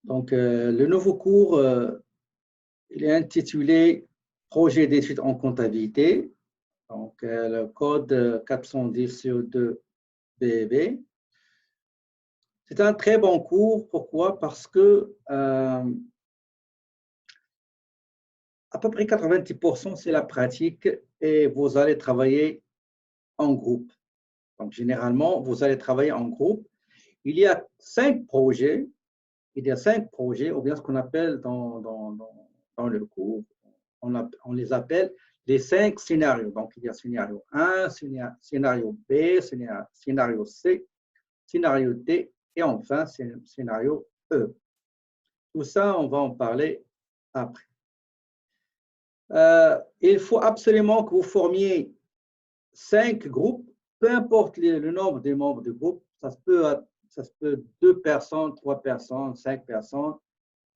Donc, le nouveau cours, il est intitulé Projet d'études en comptabilité. Donc, le code 410-2 BEB. C'est un très bon cours. Pourquoi? Parce que à peu près 90%, c'est la pratique et vous allez travailler en groupe. Donc, généralement, vous allez travailler en groupe. Il y a 5 projets. Il y a 5 projets, ou bien ce qu'on appelle dans le cours, on les appelle les 5 scénarios. Donc, il y a scénario 1, scénario B, scénario C, scénario D et enfin scénario E. Tout ça, on va en parler après. Il faut absolument que vous formiez 5 groupes, peu importe le nombre des membres du groupe, ça se peut 2 personnes, 3 personnes, 5 personnes.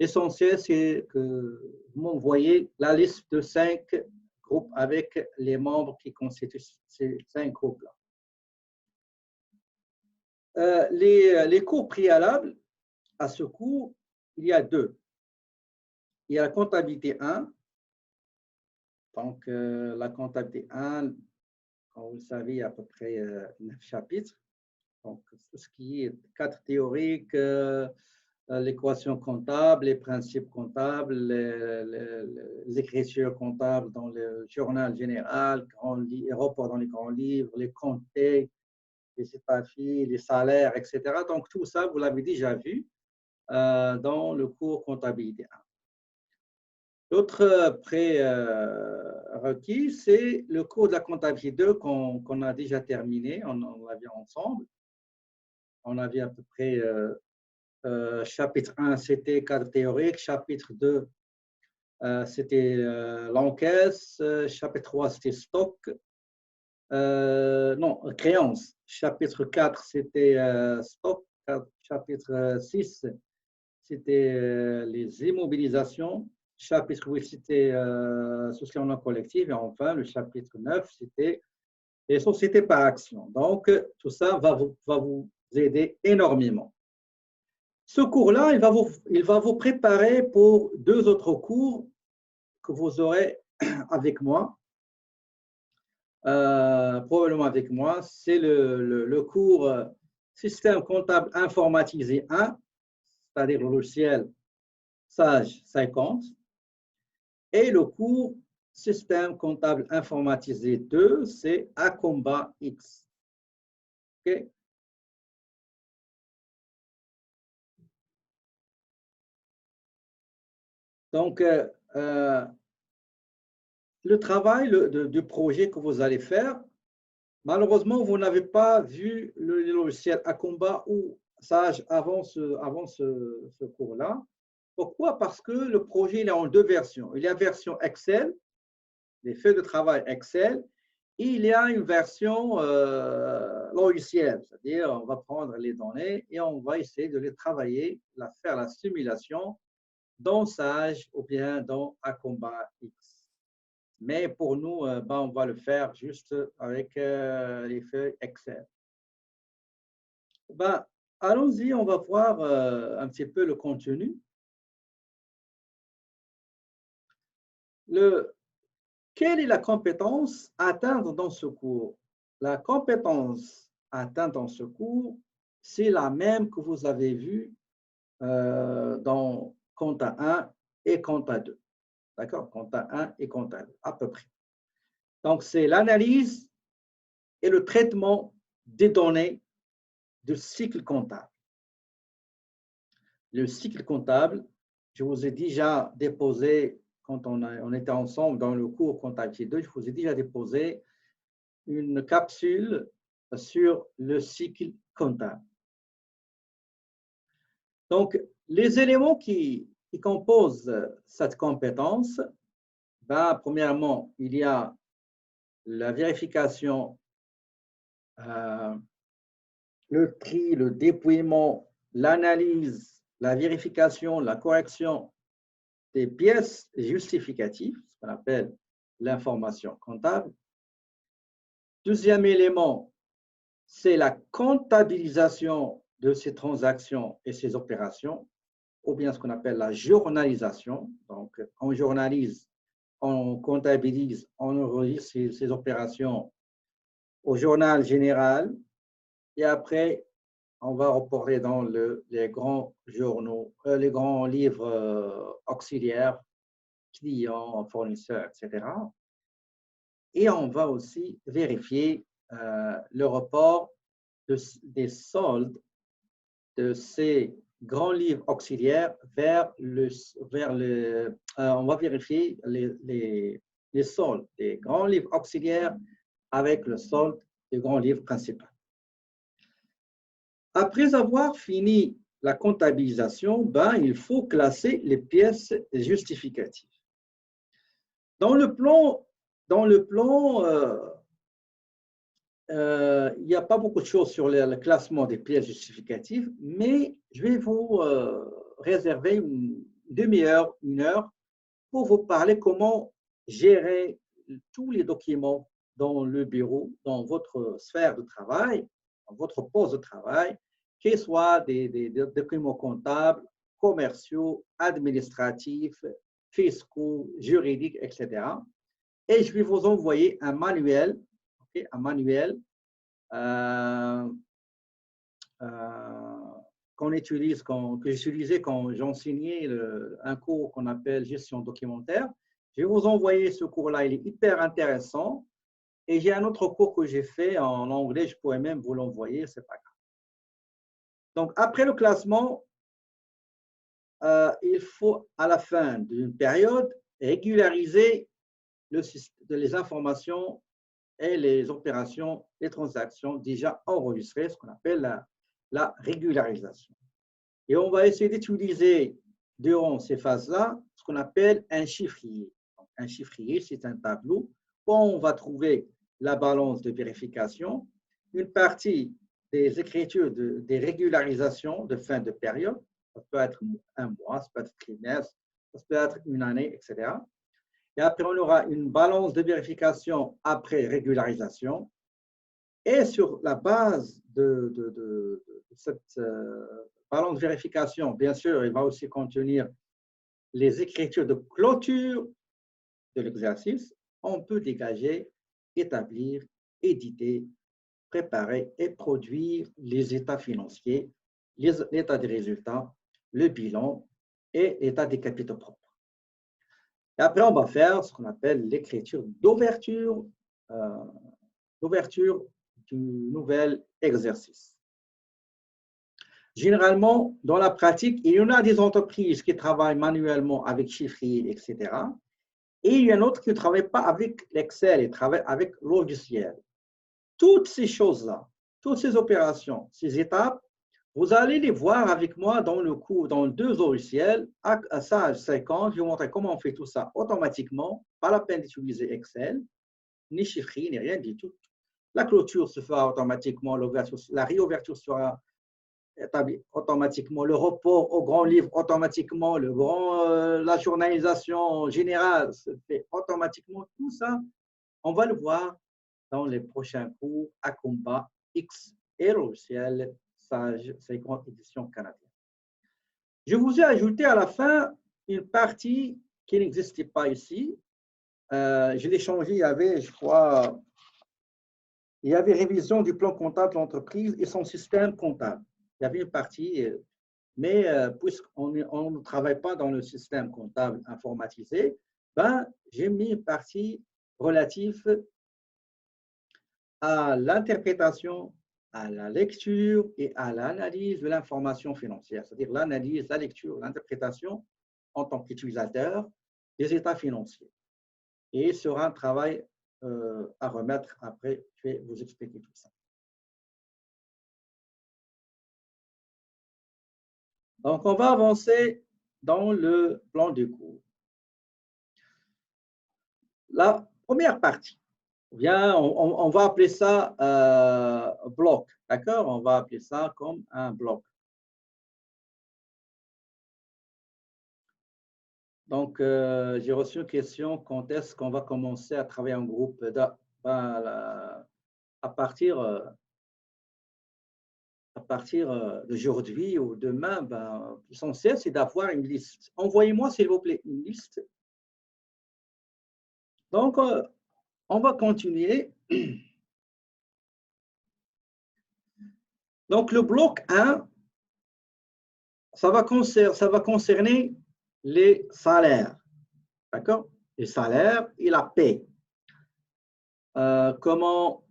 L'essentiel, c'est que vous m'envoyez la liste de 5 groupes avec les membres qui constituent ces 5 groupes-là. Les cours préalables à ce cours, il y a 2. Il y a la comptabilité 1. Donc, la comptabilité 1, comme vous le savez, il y a à peu près 9 chapitres. Donc, tout ce qui est cadre théorique, l'équation comptable, les principes comptables, l'écriture comptable dans le journal général, les rapports dans les grands livres, les comptes, les CEPAFI, les salaires, etc. Donc, tout ça, vous l'avez déjà vu dans le cours comptabilité 1. L'autre prérequis, c'est le cours de la comptabilité 2 qu'on a déjà terminé, on l'a vu ensemble. On a vu à peu près chapitre 1, c'était cadre théorique. Chapitre 2, c'était l'encaisse. Chapitre 3, c'était stock. Non, créance. Chapitre 4, c'était stock. Chapitre 6, c'était les immobilisations. Chapitre 8, c'était souscription non collective. Et enfin, le chapitre 9, c'était les sociétés par action. Donc, tout ça va vous aider énormément. Ce cours-là, il va vous préparer pour 2 autres cours que vous aurez avec moi, probablement avec moi. C'est le cours Système comptable informatisé 1, c'est-à-dire le logiciel Sage 50, et le cours Système comptable informatisé 2, c'est Acomba X. Okay? Donc, le travail du projet que vous allez faire, malheureusement, vous n'avez pas vu le logiciel Acomba ou Sage avant ce cours-là. Pourquoi? Parce que le projet il est en 2 versions. Il y a une version Excel, les feuilles de travail Excel, et il y a une version logicielle, c'est-à-dire on va prendre les données et on va essayer de les travailler, faire la simulation dans Sage ou bien dans Acomba X. Mais pour nous, on va le faire juste avec les feuilles Excel. Allons-y, on va voir un petit peu le contenu. Quelle est la compétence à atteindre dans ce cours? La compétence à atteindre dans ce cours, c'est la même que vous avez vue dans Compta 1 et Compta 2. D'accord? Compta 1 et Compta 2, à peu près. Donc, c'est l'analyse et le traitement des données du cycle comptable. Le cycle comptable, je vous ai déjà déposé, quand on était ensemble dans le cours comptabilité 2, je vous ai déjà déposé une capsule sur le cycle comptable. Donc, les éléments qui composent cette compétence, premièrement, il y a la vérification, le tri, le dépouillement, l'analyse, la vérification, la correction des pièces justificatives, ce qu'on appelle l'information comptable. Deuxième élément, c'est la comptabilisation de ces transactions et ces opérations. ou bien ce qu'on appelle la journalisation. Donc, on journalise, on comptabilise, on enregistre ces opérations au journal général et après, on va reporter dans les grands journaux, les grands livres auxiliaires, clients, fournisseurs, etc. Et on va aussi vérifier le report des soldes de ces grands livres auxiliaires on va vérifier les soldes des grands livres auxiliaires avec le solde du grand livre principal. Après avoir fini la comptabilisation, il faut classer les pièces justificatives. Dans le plan, il n'y a pas beaucoup de choses sur le classement des pièces justificatives, mais je vais vous réserver une demi-heure, une heure, pour vous parler comment gérer tous les documents dans le bureau, dans votre sphère de travail, dans votre poste de travail, qu'ils soient des documents comptables, commerciaux, administratifs, fiscaux, juridiques, etc. Et je vais vous envoyer un manuel, un manuel que j'utilisais quand j'enseignais un cours qu'on appelle gestion documentaire. Je vais vous envoyer ce cours-là, il est hyper intéressant. Et j'ai un autre cours que j'ai fait en anglais, je pourrais même vous l'envoyer, c'est pas grave. Donc, après le classement, il faut, à la fin d'une période, régulariser les informations et les opérations, les transactions déjà enregistrées, ce qu'on appelle la régularisation. Et on va essayer d'utiliser durant ces phases-là ce qu'on appelle un chiffrier. Donc, un chiffrier, c'est un tableau où on va trouver la balance de vérification, une partie des écritures des régularisations de fin de période, ça peut être un mois, ça peut être trimestre, ça peut être une année, etc. Et après, on aura une balance de vérification après régularisation. Et sur la base de cette balance de vérification, bien sûr, il va aussi contenir les écritures de clôture de l'exercice. On peut dégager, établir, éditer, préparer et produire les états financiers, l'état des résultats, le bilan et l'état des capitaux propres. Et après, on va faire ce qu'on appelle l'écriture d'ouverture du nouvel exercice. Généralement, dans la pratique, il y en a des entreprises qui travaillent manuellement avec chiffrier, etc. Et il y en a d'autres qui ne travaillent pas avec l'Excel, ils travaillent avec logiciel. Toutes ces choses-là, toutes ces opérations, ces étapes, vous allez les voir avec moi dans le cours, dans 2 logiciels. À Sage 50, je vais vous montrer comment on fait tout ça automatiquement, pas la peine d'utiliser Excel, ni chiffrier, ni rien du tout. La clôture se fera automatiquement, la réouverture sera établie automatiquement, le report au grand livre automatiquement, la journalisation générale se fait automatiquement. Tout ça, on va le voir dans les prochains cours Acomba X et logiciel Sage 50 édition canadienne. Je vous ai ajouté à la fin une partie qui n'existait pas ici. Je l'ai changé, il y avait, je crois, il y avait révision du plan comptable de l'entreprise et son système comptable. Il y avait une partie, mais puisqu'on ne travaille pas dans le système comptable informatisé, j'ai mis une partie relative à l'interprétation, à la lecture et à l'analyse de l'information financière, c'est-à-dire l'analyse, la lecture, l'interprétation en tant qu'utilisateur des états financiers. Et ce sera un travail à remettre après, je vais vous expliquer tout ça. Donc, on va avancer dans le plan du cours. La première partie, bien, on va appeler ça bloc, d'accord? On va appeler ça comme un bloc. Donc, j'ai reçu une question, quand est-ce qu'on va commencer à travailler en groupe? À partir à partir d'aujourd'hui ou demain, ben, l'essentiel, c'est d'avoir une liste. Envoyez-moi, s'il vous plaît, une liste. Donc, on va continuer. Donc, le bloc 1, ça va concerner les salaires. D'accord? Les salaires et la paie. Comment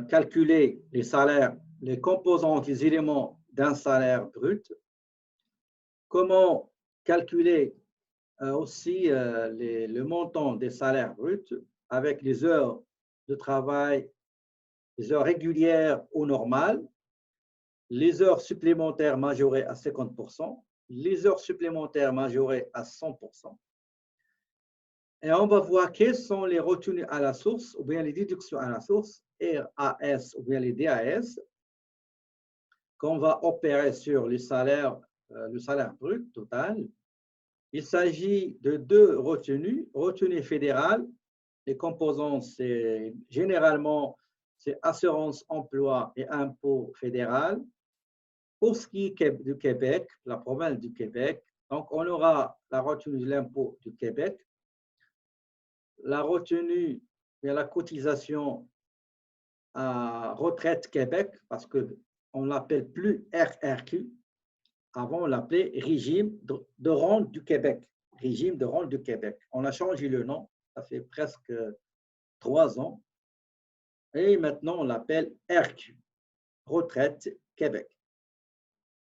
calculer les salaires, les composantes, les éléments d'un salaire brut. Comment calculer aussi le montant des salaires bruts avec les heures de travail, les heures régulières ou normales, les heures supplémentaires majorées à 50%, les heures supplémentaires majorées à 100%. Et on va voir quelles sont les retenues à la source ou bien les déductions à la source, RAS ou bien les DAS, qu'on va opérer sur le salaire brut total. Il s'agit de deux retenues. Retenue fédérale, les composants, c'est généralement c'est assurance emploi et impôt fédéral. Pour ce qui est du Québec, la province du Québec, donc on aura la retenue de l'impôt du Québec, la retenue et la cotisation à Retraite Québec, parce qu'on ne l'appelle plus RRQ. Avant, on l'appelait Régime de rente du Québec. Régime de rente du Québec. On a changé le nom, ça fait presque 3 ans. Et maintenant, on l'appelle RQ, Retraite Québec.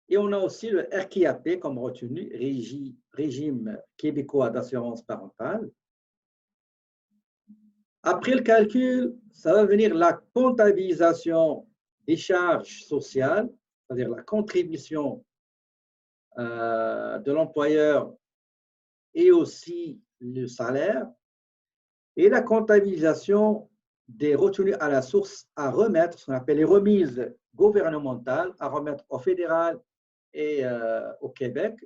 Et on a aussi le RQAP comme retenue, Régime québécois d'assurance parentale. Après le calcul, ça va venir la comptabilisation des charges sociales, c'est-à-dire la contribution de l'employeur et aussi le salaire, et la comptabilisation des retenues à la source à remettre, ce qu'on appelle les remises gouvernementales, à remettre au fédéral et au Québec.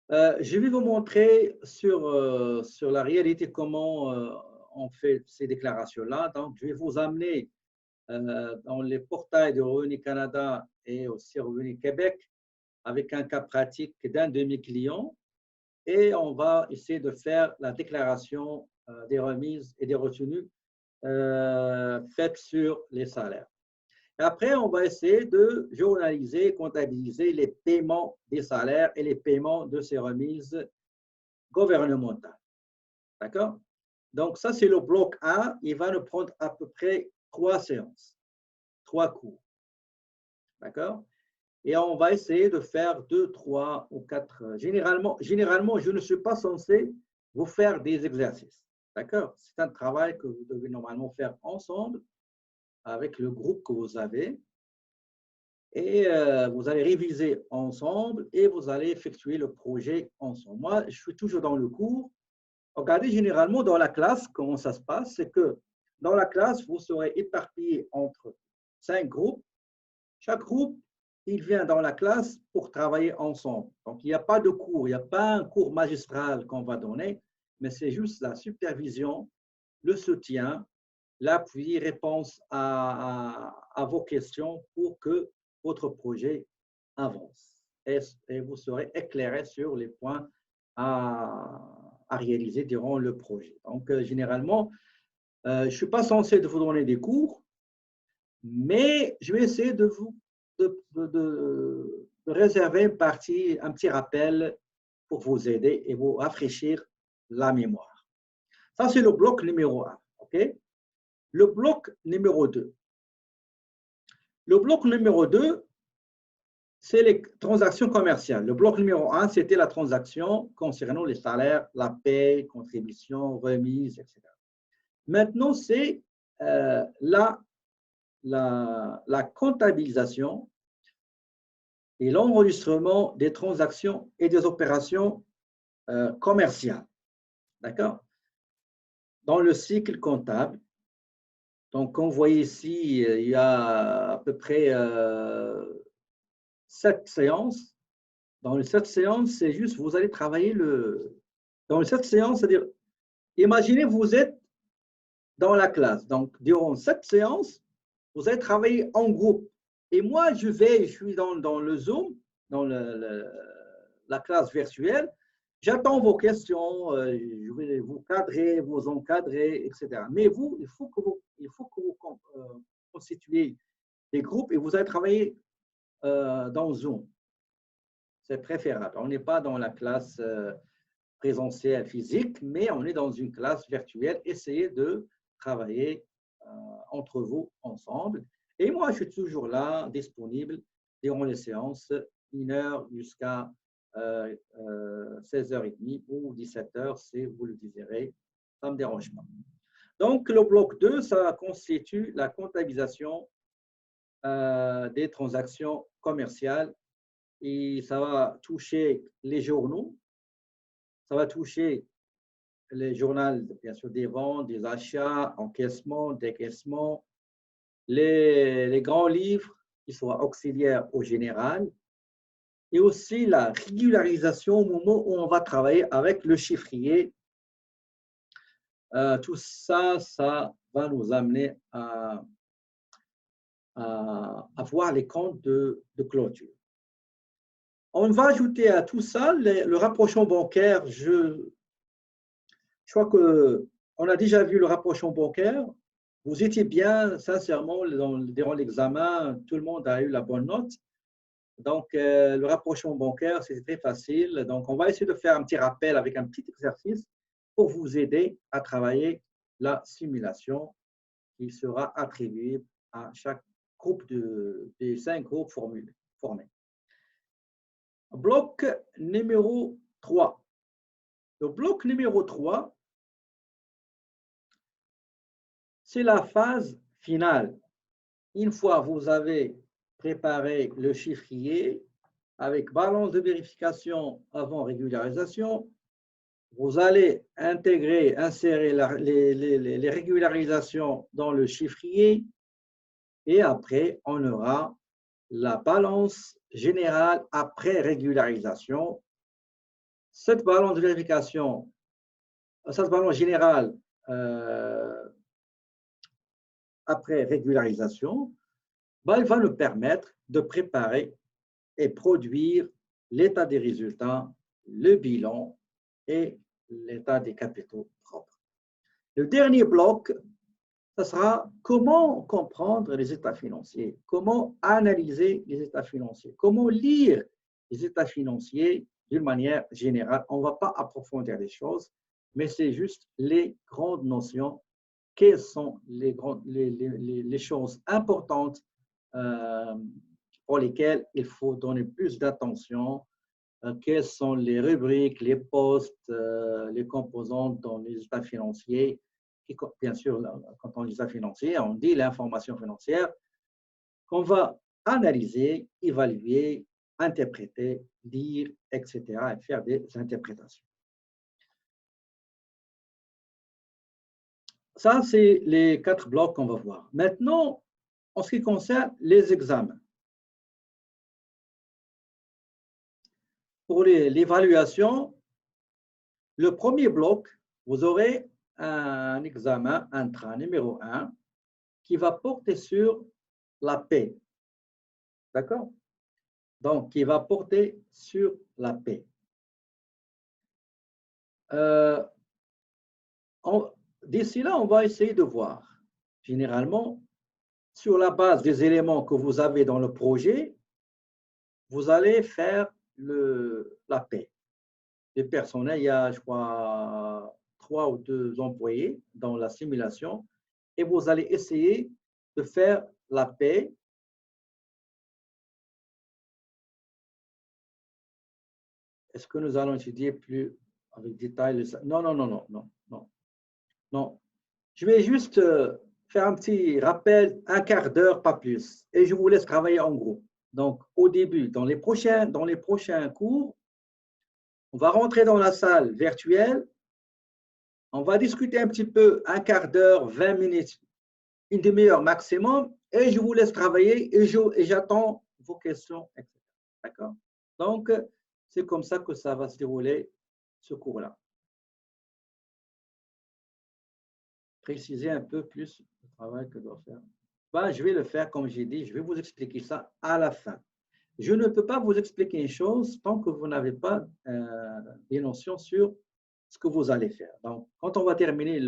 Je vais vous montrer sur la réalité comment on fait ces déclarations-là. Donc, je vais vous amener dans les portails de Revenu Canada et aussi Revenu Québec avec un cas pratique d'un demi-client et on va essayer de faire la déclaration des remises et des retenues faites sur les salaires. Et après, on va essayer de journaliser, comptabiliser les paiements des salaires et les paiements de ces remises gouvernementales. D'accord? Donc, ça, c'est le bloc 1. Il va nous prendre à peu près 3 séances, 3 cours. D'accord? Et on va essayer de faire 2, 3 ou 4. Généralement, je ne suis pas censé vous faire des exercices. D'accord? C'est un travail que vous devez normalement faire ensemble avec le groupe que vous avez. Et vous allez réviser ensemble et vous allez effectuer le projet ensemble. Moi, je suis toujours dans le cours. Regardez, généralement, dans la classe, comment ça se passe, c'est que dans la classe, vous serez éparpillés entre 5 groupes. Chaque groupe, il vient dans la classe pour travailler ensemble. Donc, il n'y a pas de cours, il n'y a pas un cours magistral qu'on va donner, mais c'est juste la supervision, le soutien, l'appui, réponse à vos questions pour que votre projet avance. Et vous serez éclairé sur les points à réaliser durant le projet. Donc, généralement, je ne suis pas censé de vous donner des cours, mais je vais essayer de réserver une partie, un petit rappel pour vous aider et vous rafraîchir la mémoire. Ça, c'est le bloc numéro 1. OK? Le bloc numéro 2. Le bloc numéro 2, c'est les transactions commerciales. Le bloc numéro 1, c'était la transaction concernant les salaires, la paie, contributions, remises, etc. Maintenant, c'est la comptabilisation et l'enregistrement des transactions et des opérations commerciales. D'accord? Dans le cycle comptable, donc, comme vous voyez ici, il y a à peu près 7 séances. Dans les 7 séances, c'est juste, vous allez travailler dans les 7 séances, c'est-à-dire, imaginez, vous êtes dans la classe. Donc, durant 7 séances, vous allez travailler en groupe. Et moi, je suis dans le Zoom, dans la classe virtuelle. J'attends vos questions, je vais vous cadrer, vous encadrer, etc. Mais vous, il faut que vous constituez des groupes et vous allez travailler dans Zoom. C'est préférable. On n'est pas dans la classe présentielle physique, mais on est dans une classe virtuelle. Essayez de travailler entre vous ensemble. Et moi, je suis toujours là, disponible durant les séances, 1 heure jusqu'à 16h30 ou 17h, si vous le désirez. Ça ne me dérange pas. Donc, le bloc 2, ça constitue la comptabilisation des transactions commerciales et ça va toucher les journaux, ça va toucher les journaux, bien sûr, des ventes, des achats, encaissements, décaissements, les grands livres qui sont auxiliaires au général, et aussi la régularisation au moment où on va travailler avec le chiffrier. Tout ça, ça va nous amener à voir les comptes de clôture. On va ajouter à tout ça le rapprochement bancaire. Je crois qu'on a déjà vu le rapprochement bancaire. Vous étiez bien, sincèrement, durant l'examen, tout le monde a eu la bonne note. Donc, le rapprochement bancaire, c'est très facile. Donc, on va essayer de faire un petit rappel avec un petit exercice pour vous aider à travailler la simulation qui sera attribuée à chaque groupe des 5 groupes formés. Bloc numéro 3. Le bloc numéro 3, c'est la phase finale. Une fois que vous avez préparé le chiffrier avec balance de vérification avant régularisation, vous allez insérer les régularisations dans le chiffrier et après, on aura la balance générale après régularisation. Cette balance de vérification, cette balance générale après régularisation, elle va nous permettre de préparer et produire l'état des résultats, le bilan et l'état des capitaux propres. Le dernier bloc, ce sera comment comprendre les états financiers, comment analyser les états financiers, comment lire les états financiers d'une manière générale. On ne va pas approfondir les choses, mais c'est juste les grandes notions. Quelles sont les choses importantes pour lesquelles il faut donner plus d'attention? Quelles sont les rubriques, les postes, les composantes dans les états financiers? Et bien sûr, quand on dit état financier, on dit l'information financière qu'on va analyser, évaluer, interpréter, lire, etc. et faire des interprétations. Ça, c'est les 4 blocs qu'on va voir. Maintenant, en ce qui concerne les examens. Pour l'évaluation, le premier bloc, vous aurez un examen intra numéro 1 qui va porter sur la paie. D'accord? Donc, qui va porter sur la paie. D'ici là, on va essayer de voir. Généralement, sur la base des éléments que vous avez dans le projet, vous allez faire la paie. Les personnels, il y a, je crois, 3 ou 2 employés dans la simulation et vous allez essayer de faire la paie. Est-ce que nous allons étudier plus avec détail? Non, non, non, non, non, non, non. Je vais juste faire un petit rappel, 1/4 d'heure, pas plus, et je vous laisse travailler en groupe. Donc, au début, dans les prochains cours, on va rentrer dans la salle virtuelle, on va discuter un petit peu, 1/4 d'heure, 20 minutes, une demi-heure maximum, et je vous laisse travailler et j'attends vos questions, etc. D'accord? Donc, c'est comme ça que ça va se dérouler, ce cours-là. Préciser un peu plus le travail que doit faire. Ben, je vais le faire comme j'ai dit, je vais vous expliquer ça à la fin. Je ne peux pas vous expliquer une chose tant que vous n'avez pas des notions sur ce que vous allez faire. Donc, quand on va terminer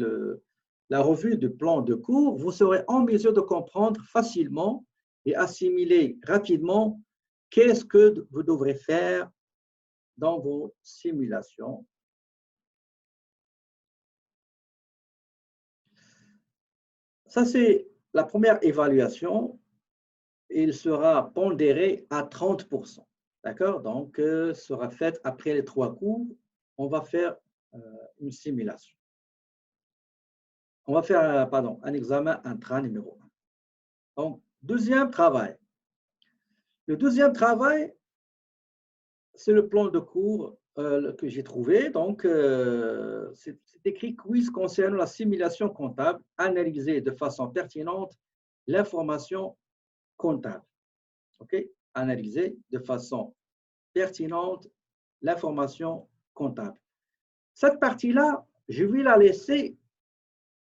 la revue du plan de cours, vous serez en mesure de comprendre facilement et assimiler rapidement qu'est-ce que vous devrez faire dans vos simulations. Ça, c'est la première évaluation. Il sera pondéré à 30%. D'accord? Donc, sera faite après les 3 cours. On va faire une simulation. On va faire, pardon, un examen intra numéro 1. Donc, deuxième travail. Le deuxième travail, c'est le plan de cours que j'ai trouvé. Donc, c'est écrit quiz concernant la simulation comptable, analyser de façon pertinente l'information comptable. OK? Analyser de façon pertinente l'information comptable. Cette partie-là, je vais la laisser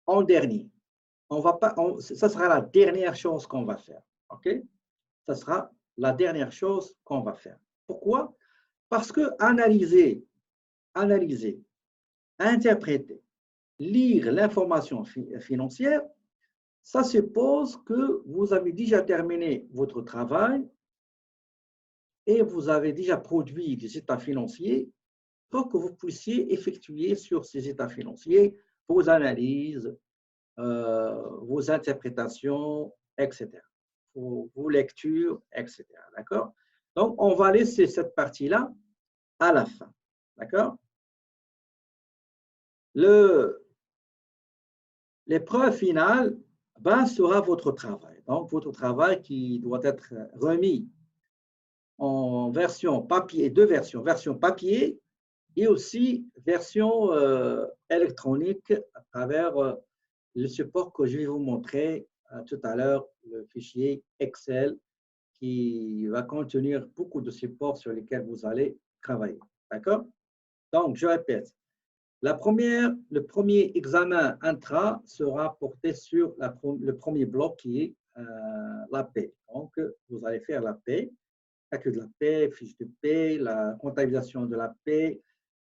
en dernier. Ça sera la dernière chose qu'on va faire. OK? Ça sera la dernière chose qu'on va faire. Pourquoi? Parce que analyser, interpréter, lire l'information financière, ça suppose que vous avez déjà terminé votre travail et vous avez déjà produit des états financiers pour que vous puissiez effectuer sur ces états financiers vos analyses, vos interprétations, etc., vos lectures, etc. D'accord? Donc, on va laisser cette partie-là à la fin. D'accord? L'épreuve finale sera votre travail. Donc, votre travail qui doit être remis en version papier, deux versions, version papier et aussi version électronique à travers le support que je vais vous montrer tout à l'heure, le fichier Excel qui va contenir beaucoup de supports sur lesquels vous allez travailler. D'accord? Donc, je répète, le premier examen intra sera porté sur le premier bloc qui est la paie. Donc, vous allez faire la paie, calcul de la paie, fiche de paie, la comptabilisation de la paie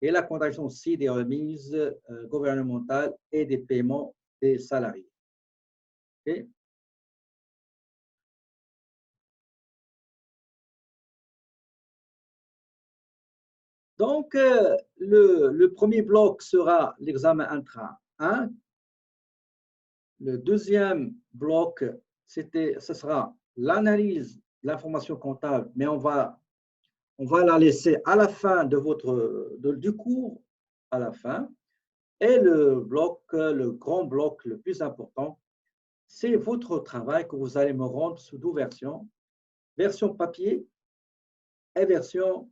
et la comptabilisation aussi des remises gouvernementales et des paiements des salariés. Okay? Donc, le premier bloc sera l'examen intra 1. Le deuxième bloc, ce sera l'analyse de l'information comptable, mais on va la laisser à la fin du cours, à la fin. Et le grand bloc le plus important, c'est votre travail que vous allez me rendre sous deux versions, version papier et version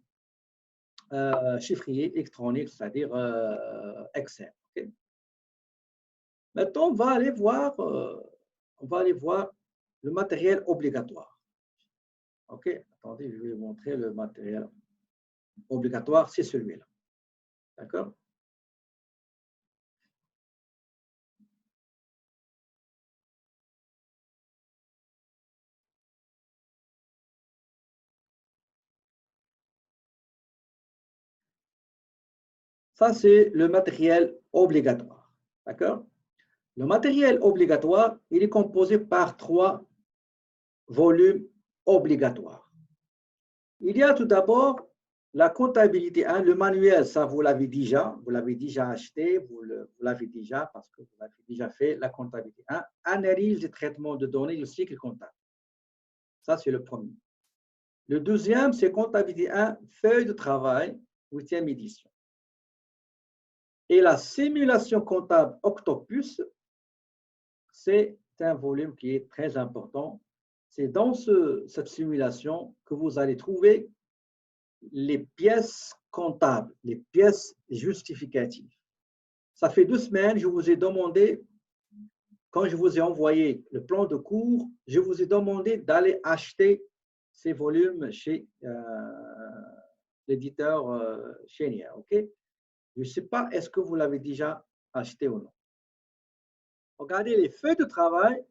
chiffrier électronique, c'est-à-dire Excel. Okay? Maintenant, on va aller voir le matériel obligatoire. OK, attendez, je vais vous montrer le matériel obligatoire, c'est celui-là. D'accord? Ça, c'est le matériel obligatoire. D'accord? Le matériel obligatoire, il est composé par 3 volumes obligatoires. Il y a tout d'abord la comptabilité 1, le manuel, ça vous l'avez déjà acheté, vous l'avez déjà parce que vous l'avez déjà fait, la comptabilité 1, analyse et traitement de données du cycle comptable. Ça, c'est le premier. Le deuxième, c'est comptabilité 1, feuille de travail, 8e édition. Et la simulation comptable Octopus, c'est un volume qui est très important. C'est dans cette simulation que vous allez trouver les pièces comptables, les pièces justificatives. Ça fait 2 semaines, je vous ai demandé, quand je vous ai envoyé le plan de cours, je vous ai demandé d'aller acheter ces volumes chez l'éditeur Chénier. OK? Je ne sais pas, est-ce que vous l'avez déjà acheté ou non. Regardez les feuilles de travail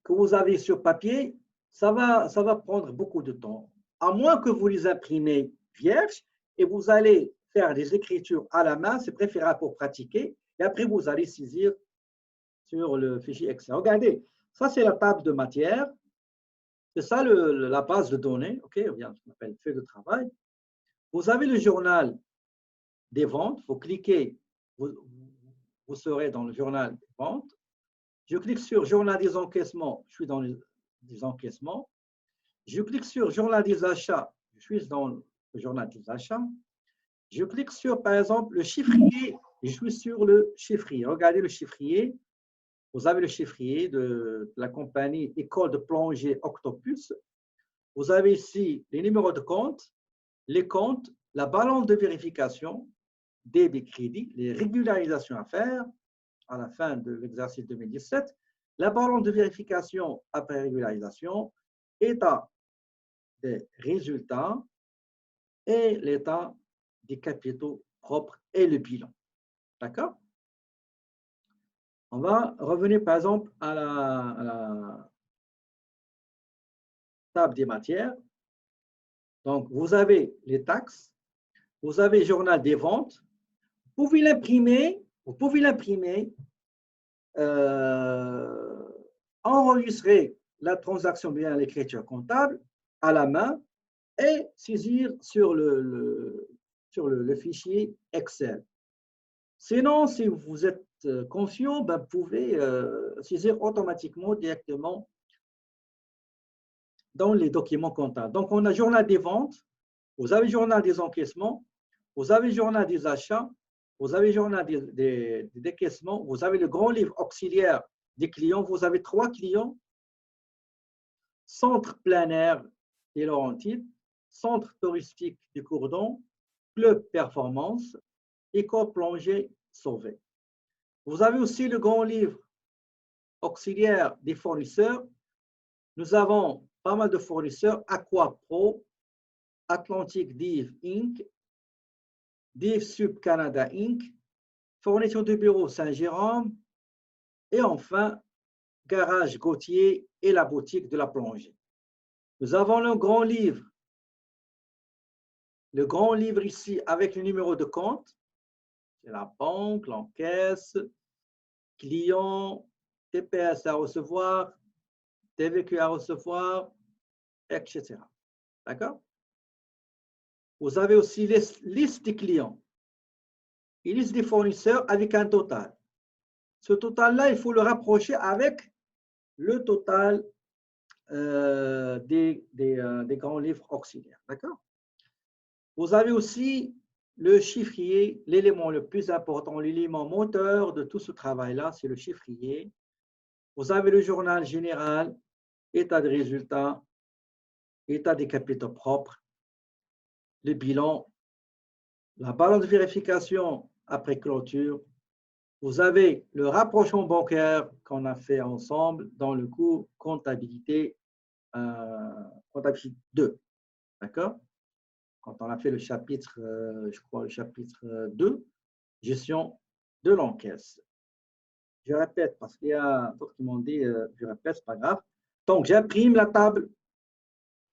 que vous avez sur papier, ça va prendre beaucoup de temps. À moins que vous les imprimez vierges et vous allez faire des écritures à la main, c'est préférable pour pratiquer. Et après, vous allez saisir sur le fichier Excel. Regardez, ça c'est la table de matière. C'est ça la base de données, ok, bien, ce qu'on appelle feuille de travail. Vous avez le journal des ventes, vous cliquez, vous serez dans le journal des ventes. Je clique sur journal des encaissements, je suis dans les encaissements. Je clique sur journal des achats, je suis dans le journal des achats. Je clique sur, par exemple, le chiffrier, je suis sur le chiffrier. Regardez le chiffrier. Vous avez le chiffrier de la compagnie École de plongée Octopus. Vous avez ici les numéros de compte, les comptes, la balance de vérification, débit crédit, les régularisations à faire à la fin de l'exercice 2017, la balance de vérification après régularisation, état des résultats et l'état des capitaux propres et le bilan. D'accord? On va revenir par exemple à la table des matières. Donc, vous avez les taxes, vous avez le journal des ventes, vous pouvez l'imprimer, enregistrer la transaction bien l'écriture comptable à la main et saisir sur le fichier Excel. Sinon, si vous êtes conscient, ben, vous pouvez saisir automatiquement directement dans les documents comptables. Donc, on a journal des ventes, vous avez journal des encaissements, vous avez journal des achats, vous avez journal des décaissements, vous avez le grand livre auxiliaire des clients, vous avez 3 clients, centre plein air des Laurentides, centre touristique du Courdon, club performance, école plongée Sauvé. Vous avez aussi le grand livre auxiliaire des fournisseurs. Nous avons pas mal de fournisseurs, Aqua Pro, Atlantic Dive Inc., Dive Sub Canada Inc., Fourniture de bureau Saint-Jérôme et enfin Garage Gauthier et la boutique de la plongée. Nous avons le grand livre ici avec le numéro de compte, c'est la banque, l'encaisse, client, TPS à recevoir, TVQ à recevoir, etc. D'accord? Vous avez aussi les listes des clients et liste des fournisseurs avec un total. Ce total-là, il faut le rapprocher avec le total des grands livres auxiliaires. D'accord? Vous avez aussi le chiffrier, l'élément le plus important, l'élément moteur de tout ce travail-là, c'est le chiffrier. Vous avez le journal général, état de résultats, état des capitaux propres, le bilan, la balance de vérification après clôture. Vous avez le rapprochement bancaire qu'on a fait ensemble dans le cours comptabilité, comptabilité 2. D'accord? Quand on a fait le chapitre, je crois le chapitre 2, gestion de l'encaisse. Je répète parce qu'il y a d'autres qui m'ont dit, je répète, c'est pas grave. Donc, j'imprime la table.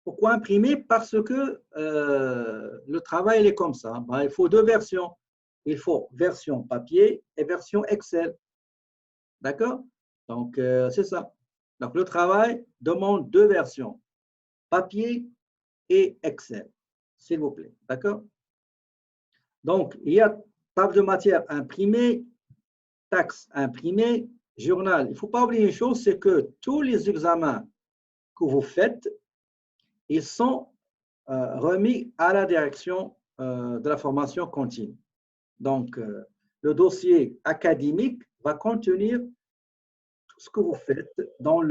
Pourquoi imprimer? Parce que le travail est comme ça. Ben, il faut 2 versions. Il faut version papier et version Excel. D'accord? Donc, c'est ça. Donc, le travail demande 2 versions, papier et Excel, s'il vous plaît. D'accord? Donc, il y a table de matière imprimée, taxe imprimée, journal. Il ne faut pas oublier une chose, c'est que tous les examens que vous faites, ils sont remis à la direction de la formation continue. Donc, le dossier académique va contenir tout ce que vous faites dans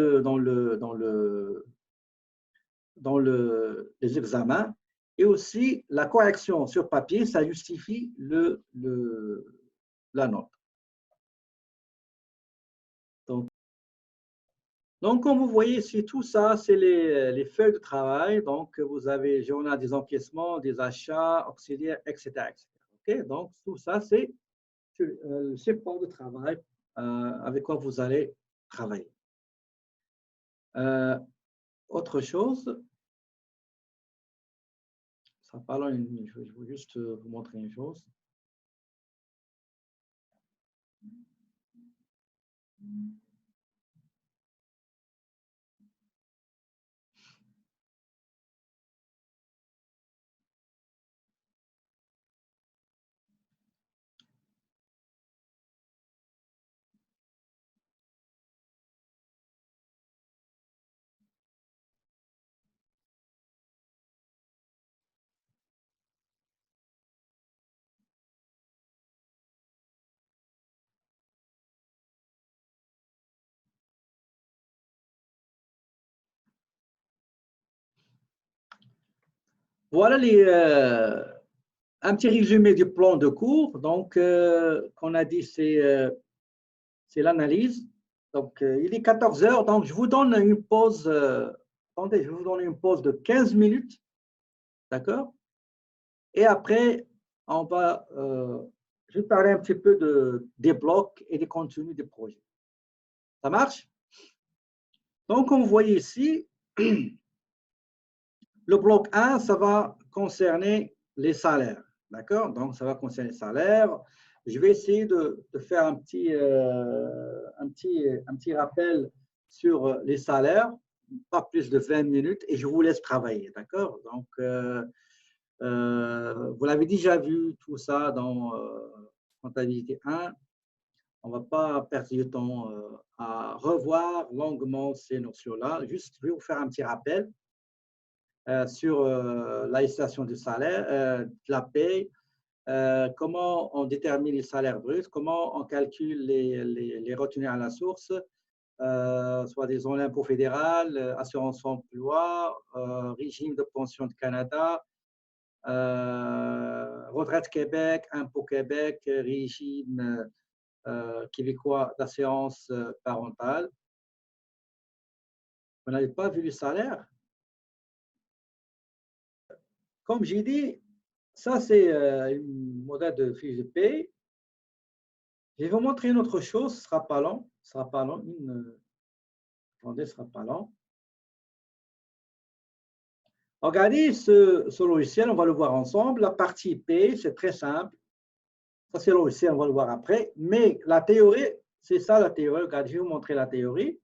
les examens et aussi la correction sur papier, ça justifie la note. Donc, comme vous voyez ici, tout ça, c'est les feuilles de travail. Donc, vous avez journal des encaissements, des achats, auxiliaires, etc. etc. Okay? Donc, tout ça, c'est le support de travail avec quoi vous allez travailler. Euh, autre chose, ça parle, je vais juste vous montrer une chose. Voilà un petit résumé du plan de cours. Donc, qu'on a dit, c'est l'analyse. Donc, il est 14 heures. Donc, je vous donne une pause. Attendez, je vais vous donner une pause de 15 minutes. D'accord? Et après, on va je vais parler un petit peu des blocs et des contenus des projets. Ça marche? Donc, on voit ici, le bloc 1, ça va concerner les salaires. D'accord? Donc, ça va concerner les salaires. Je vais essayer de faire un petit rappel sur les salaires, pas plus de 20 minutes, et je vous laisse travailler. D'accord? Donc, vous l'avez déjà vu tout ça dans comptabilité 1. On ne va pas perdre du temps à revoir longuement ces notions-là. Juste, je vais vous faire un petit rappel sur la législation du salaire, de la paie, comment on détermine les salaires bruts, comment on calcule les retenues à la source, soit des impôts fédéral, assurance emploi, régime de pension de Canada, retraite Québec, impôt Québec, régime québécois d'assurance parentale. Vous n'avez pas vu le salaire? Comme j'ai dit, ça c'est un modèle de fiche de paie. Je vais vous montrer une autre chose, ce ne sera pas long. Ce sera pas long. Attendez, ce ne sera pas long. Regardez ce logiciel, on va le voir ensemble. La partie paie, c'est très simple. Ça, c'est le logiciel, on va le voir après. Mais la théorie, c'est ça la théorie. Regardez, je vais vous montrer la théorie.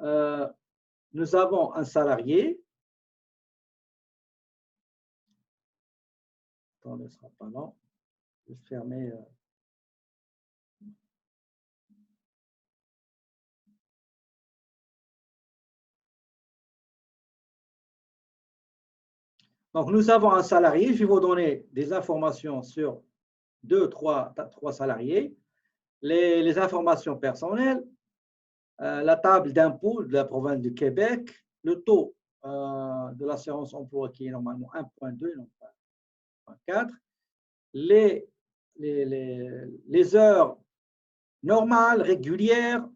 Nous avons un salarié. Attendez, ce ne sera pas long. Je vais fermer. Donc, nous avons un salarié. Je vais vous donner des informations sur trois salariés. Les informations personnelles, la table d'impôt de la province du Québec, le taux de l'assurance emploi qui est normalement 1,2, non pas 1,4, les heures normales, régulières,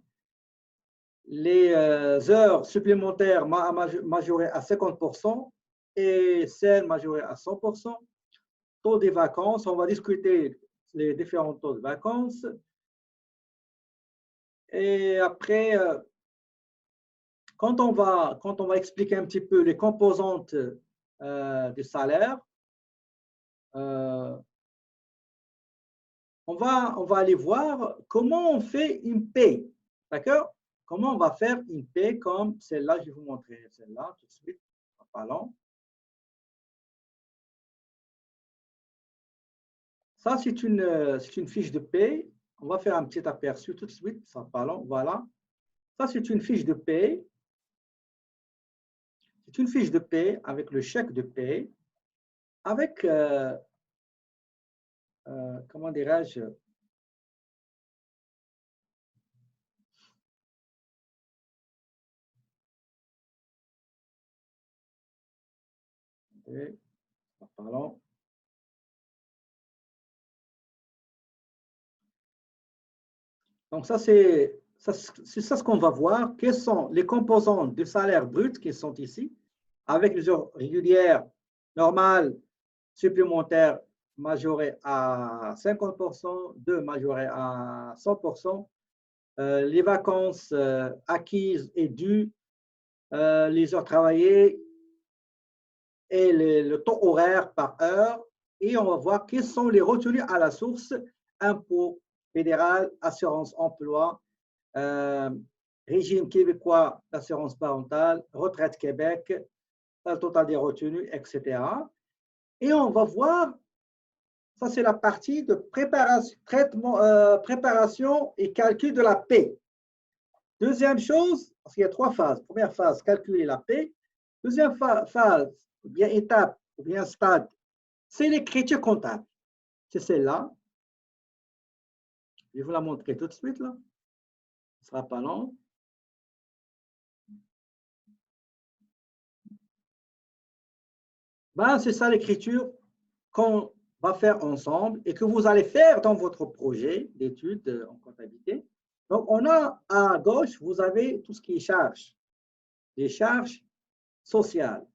les heures supplémentaires majorées à 50% et celles majorées à 100%, taux des vacances, on va discuter les différents taux de vacances. Et après, quand on va expliquer un petit peu les composantes du salaire, on va aller voir comment on fait une paie. D'accord? Comment on va faire une paie comme celle-là, je vais vous montrer celle-là tout de suite, en parlant. Ça, c'est une fiche de paie. On va faire un petit aperçu tout de suite, en parlant. Voilà. Ça, c'est une fiche de paie. C'est une fiche de paie avec le chèque de paie, avec, comment dirais-je, parlons. Donc, ça, c'est ça ce qu'on va voir. Quelles sont les composantes du salaire brut qui sont ici, avec les heures régulières, normales, supplémentaires, majorées à 50%, 2 majorées à 100%, les vacances acquises et dues, les heures travaillées et le taux horaire par heure. Et on va voir quels sont les retenues à la source, impôt fédéral, assurance emploi, régime québécois d'assurance parentale, retraite Québec, le total des retenues, etc. Et on va voir, ça c'est la partie de préparation et calcul de la paie. Deuxième chose, parce qu'il y a trois phases. Première phase, calculer la paie. Deuxième phase, ou bien étape, ou bien stade, c'est l'écriture comptable. C'est celle-là. Je vais vous la montrer tout de suite, là. Ce ne sera pas long. Ben, c'est ça l'écriture qu'on va faire ensemble et que vous allez faire dans votre projet d'études en comptabilité. Donc, on a à gauche, vous avez tout ce qui est charges, les charges sociales.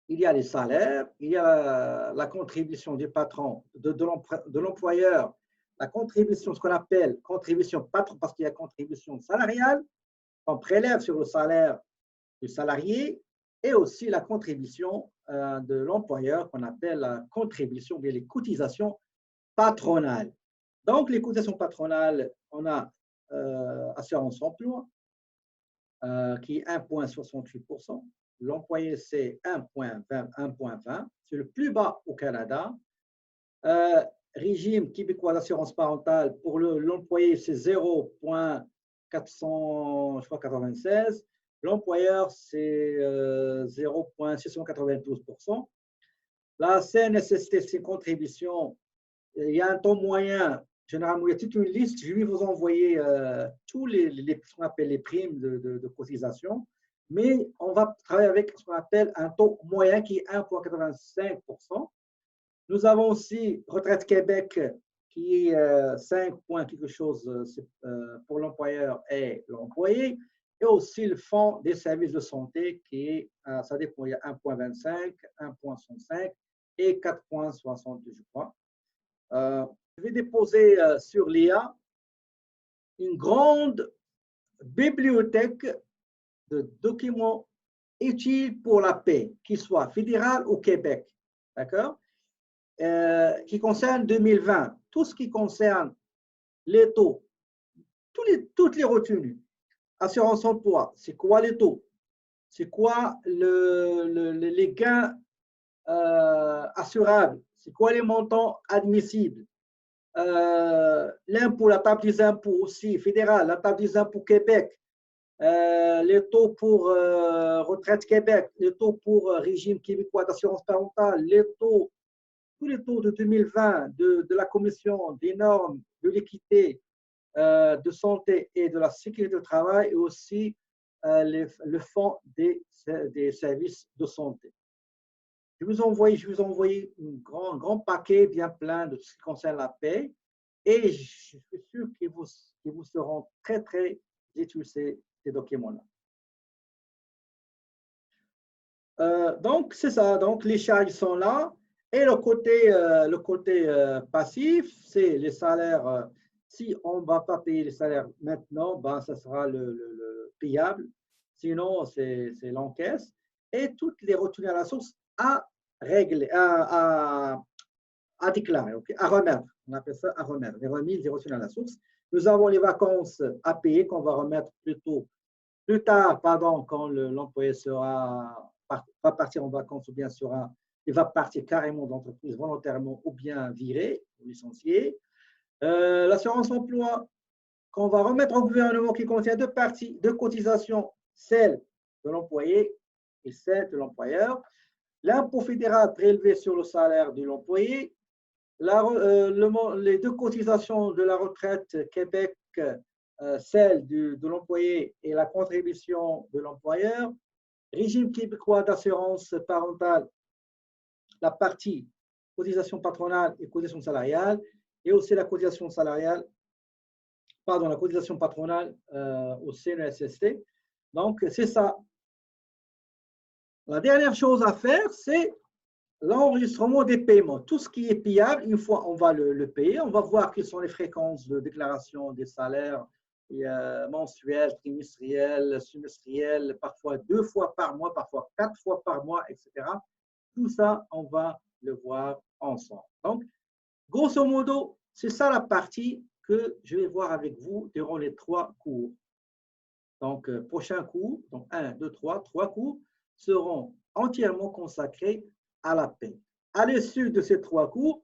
Il y a les salaires, il y a la contribution du patron, de l'employeur, la contribution, ce qu'on appelle contribution patron, parce qu'il y a contribution salariale, on prélève sur le salaire du salarié, et aussi la contribution de l'employeur qu'on appelle la contribution, bien les cotisations patronales. Donc, les cotisations patronales, on a assurance emploi qui est 1,68%. L'employé, c'est 1,20. C'est le plus bas au Canada. Régime québécois d'assurance parentale, pour l'employé, c'est 0,496. L'employeur, c'est 0,692%. La CNSST, c'est une contribution. Il y a un taux moyen. Généralement, il y a toute une liste. Je vais vous envoyer tous ce qu'on appelle les primes de cotisation. Mais on va travailler avec ce qu'on appelle un taux moyen qui est 1,85%. Nous avons aussi Retraite Québec qui est 5 points quelque chose pour l'employeur et l'employé. Et aussi le Fonds des services de santé qui est, ça dépend, il y a 1,25, 1,65 et 4,60, je crois. Je vais déposer sur l'IA une grande bibliothèque de documents utiles pour la paix, qu'ils soient fédéral ou Québec, d'accord, qui concerne 2020, tout ce qui concerne les taux, toutes les retenues, assurance emploi, c'est quoi les taux, c'est quoi les gains assurables, c'est quoi les montants admissibles, l'impôt, la table des impôts aussi fédérale, la table des impôts Québec, les taux pour retraite Québec, les taux pour régime québécois d'assurance parentale, tous les taux de 2020 de la Commission des normes de l'équité de santé et de la sécurité du travail et aussi le fonds des services de santé. Je vais vous envoyer un grand paquet bien plein de ce qui concerne la paie et je suis sûr qu'ils vous seront très, très utiles ces documents-là. Donc, c'est ça. Donc, les charges sont là. Et le côté passif, c'est les salaires. Si on ne va pas payer les salaires maintenant, ben, ça sera le payable. Sinon, c'est l'encaisse. Et toutes les retenues à la source à régler, à déclarer, okay, à remettre. On appelle ça à remettre. Les remises, les retenues à la source. Nous avons les vacances à payer qu'on va remettre plus tard, quand l'employé va partir en vacances ou bien il va partir carrément d'entreprise volontairement ou bien viré ou licencié. L'assurance emploi qu'on va remettre au gouvernement qui contient deux parties de cotisation, celle de l'employé et celle de l'employeur. L'impôt fédéral prélevé sur le salaire de l'employé. Les deux cotisations de la retraite Québec, celle de l'employé et la contribution de l'employeur. Régime québécois d'assurance parentale, la partie cotisation patronale et cotisation salariale, et aussi la cotisation patronale au CNSST. Donc, c'est ça. La dernière chose à faire, c'est l'enregistrement des paiements. Tout ce qui est payable, une fois on va le payer, on va voir quelles sont les fréquences de déclaration des salaires mensuel, trimestriel, semestriel, parfois 2 fois par mois, parfois 4 fois par mois, etc. Tout ça, on va le voir ensemble. Donc, grosso modo, c'est ça la partie que je vais voir avec vous durant les 3 cours. Donc, prochain cours, donc 1, 2, 3 cours seront entièrement consacrés à la paix. À l'issue de ces 3 cours,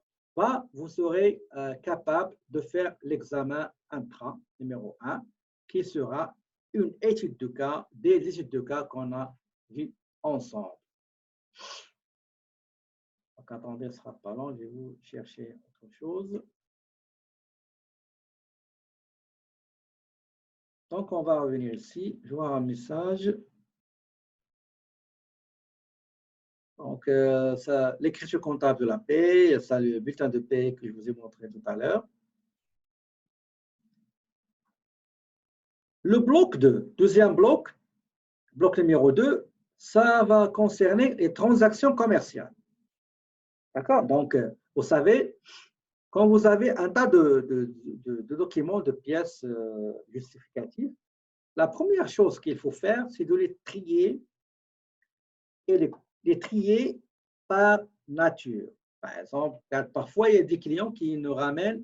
vous serez capable de faire l'examen intra numéro 1, qui sera une étude de cas, des études de cas qu'on a vues ensemble. Donc, attendez, ce ne sera pas long, je vais vous chercher autre chose. Donc, on va revenir ici, je vois un message. Donc, l'écriture comptable de la paie, ça, le bulletin de paie que je vous ai montré tout à l'heure. Le bloc 2, deuxième bloc numéro 2, ça va concerner les transactions commerciales. D'accord? Donc, vous savez, quand vous avez un tas de documents, de pièces justificatives, la première chose qu'il faut faire, c'est de les trier et les trier par nature. Par exemple, parfois, il y a des clients qui nous ramènent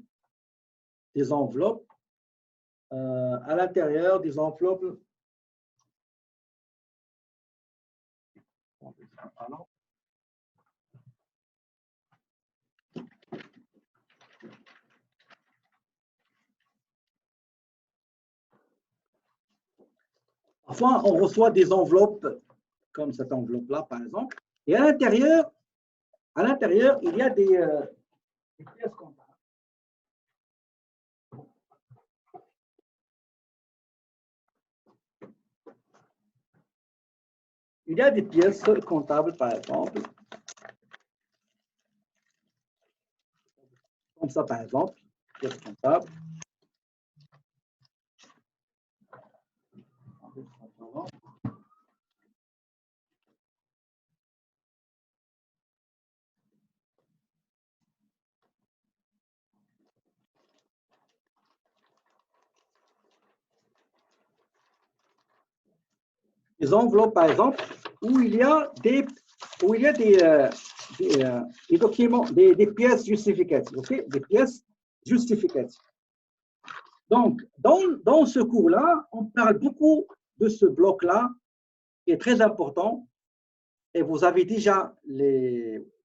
des enveloppes à l'intérieur des enveloppes. Parfois, on reçoit des enveloppes comme cette enveloppe-là, par exemple, et à l'intérieur, il y a des pièces comptables. Il y a des pièces comptables, par exemple, comme ça, par exemple, pièces comptables. Des enveloppes, par exemple, où il y a des documents, des pièces justificatives, okay? Des pièces justificatives. Donc, dans ce cours-là, on parle beaucoup de ce bloc-là, qui est très important, et vous avez déjà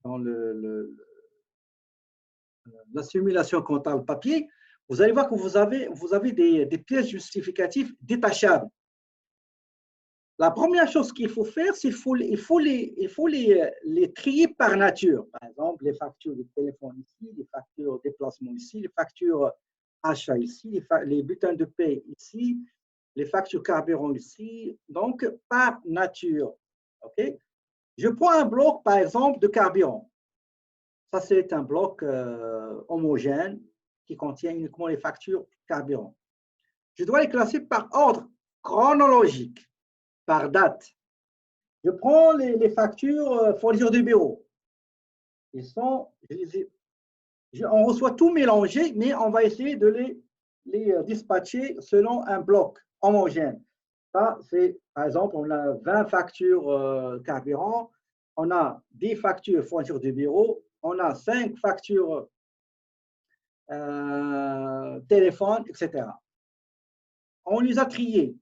dans la simulation comptable papier, vous allez voir que vous avez des pièces justificatives détachables. La première chose qu'il faut faire, c'est qu'il faut les trier par nature. Par exemple, les factures de téléphone ici, les factures de déplacement ici, les factures achat ici, les bulletins de paie ici, les factures carburant ici. Donc, par nature. OK? Je prends un bloc, par exemple, de carburant. Ça, c'est un bloc homogène qui contient uniquement les factures carburant. Je dois les classer par ordre chronologique, par date. Je prends les factures fournisseurs de bureau. On reçoit tout mélangé, mais on va essayer de les dispatcher selon un bloc homogène. Ça, c'est, par exemple, on a 20 factures carburant, on a 10 factures fournisseurs de bureau, on a 5 factures téléphone, etc. On les a triées.